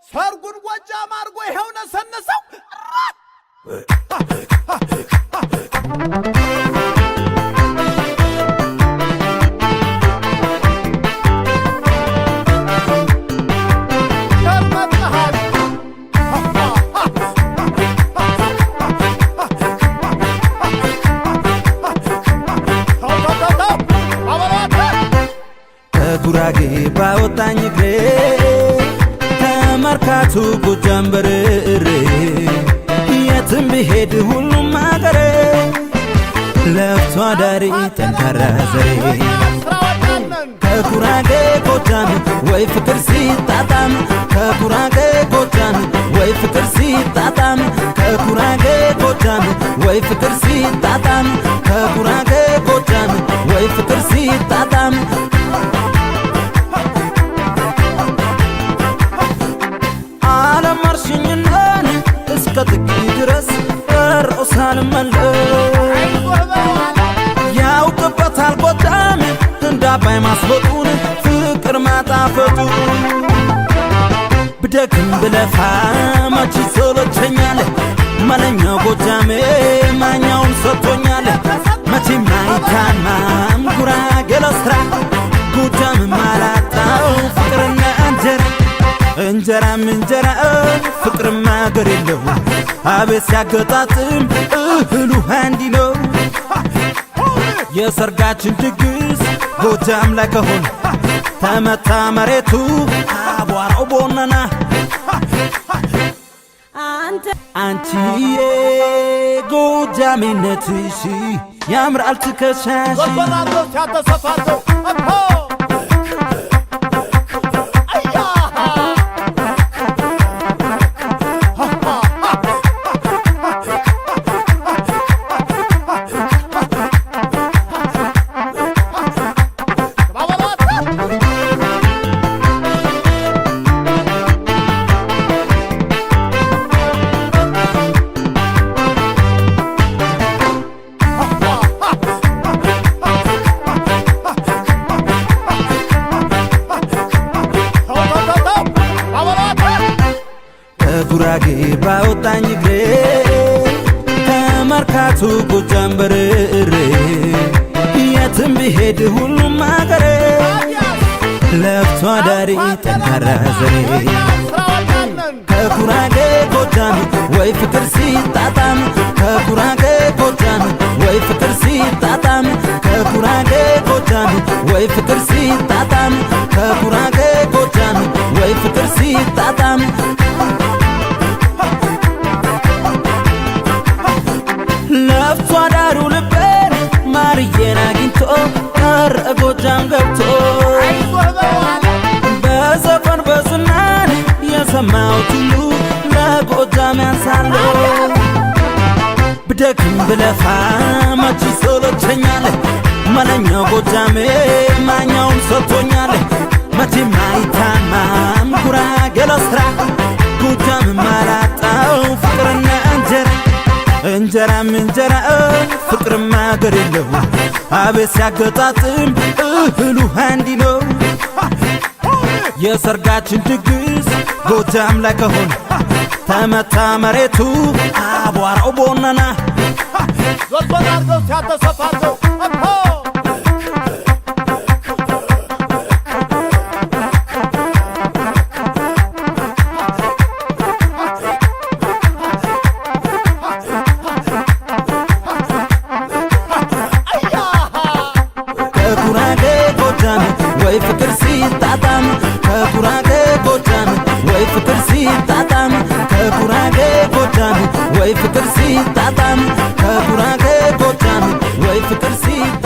ሰርጉን ጎጃም አርጎ ይሄው ነሰነሰው ጉራጌ ባወጣኝ ግሬ ተመርካቱ ጎጃም በርሬ የትም ብሄድ ሁሉም አገሬ ለፍቶ አዳሪ ጠንካራ ዘሬ ከጉራጌ ጎጃም ወይ ፍቅር ሲጣጣም ከጉራጌ ጎጃም ወይ ፍቅር ሲጣጣም ከጉራጌ ጎጃም ወይ ፍቅር ሲጣጣም ከጉራጌ ጎጃም ወይ ፍቅር ሲጣጣም አለማርሽኝናን እስከ ጥቂ ድረስ ቀረው ሳልመለስ ያውቅበታል ጎጃም እንዳባይ ማስበጡን ፍቅር ማጣፈጡ ብደክም ብለፋ መች ሰለቸኛል መለኛው ጎጃሜ ማኛውን ሰጥቶኛል መቼም አይታማም ጉራጌ ለስራ ጎጃም ማላጣው ፍቅርና እንጀራም እንጀራ ፍቅርም አገር የለው አቤት ሲያገጣጥም እህሉ አንዲ ነው የሰርጋችን ድግስ ጎጃም ላይ ከሆነ ተመታ መሬቱ አቧራው ቦነና አንቺዬ ጎጃሜነትሽ ያምራል ትከሻሽ ወራዶ ሲያተሰፋተው ጉራጌ ባወጣኝ ግሬ ተመርካቱ ጎጃም በርሬ የትም ብሄድ ሁሉም አገሬ ለፍቶ አዳሪ ጠንካራ ዘሬ ከጉራጌ ጎጃም ወይ ፍቅር ሲጣጣም ከጉራጌ ጎጃም ወይ ፍቅር ሲጣጣም ከጉራጌ ጎጃም ወይ ፍቅር ሲጣጣም ከጉራጌ ጎጃም ወይ ፍቅር ሲጣጣም ለፍቶ አዳሩ ልቤን ማርዬን አግኝቶ ቀረ ጎጃም ገብቶ በዘፈን በዝናን የሰማሁት ሁሉ ለጎጃም ያንሳለሁ ብደክም ብለፋ መች ሰለቸኛል መለኛው ጎጃሜ ማኛውን ሰጥቶኛል መቼም አይታማም ጉራጌ ለስራ ጎጃም ማላጣው ፍቅርና እንጀራም እንጀራ ፍቅርም አገር የለው አቤት ሲያገጣጥም እህሉ አንዲ ነው የሰርጋችን ድግስ ጎጃም ላይ ከሆነ ተመታ መሬቱ አቧራው ቦነና ወራዶ ሲያተሰፋተው ወይ ፍቅር ሲጣጣም ከጉራጌ ወይ ፍቅር ሲጣጣም ከጉራጌ ጎጃም ወይ ፍቅር ሲጣጣም ከጉራጌ ጎጃም ወይ ፍቅር ሲጣጣም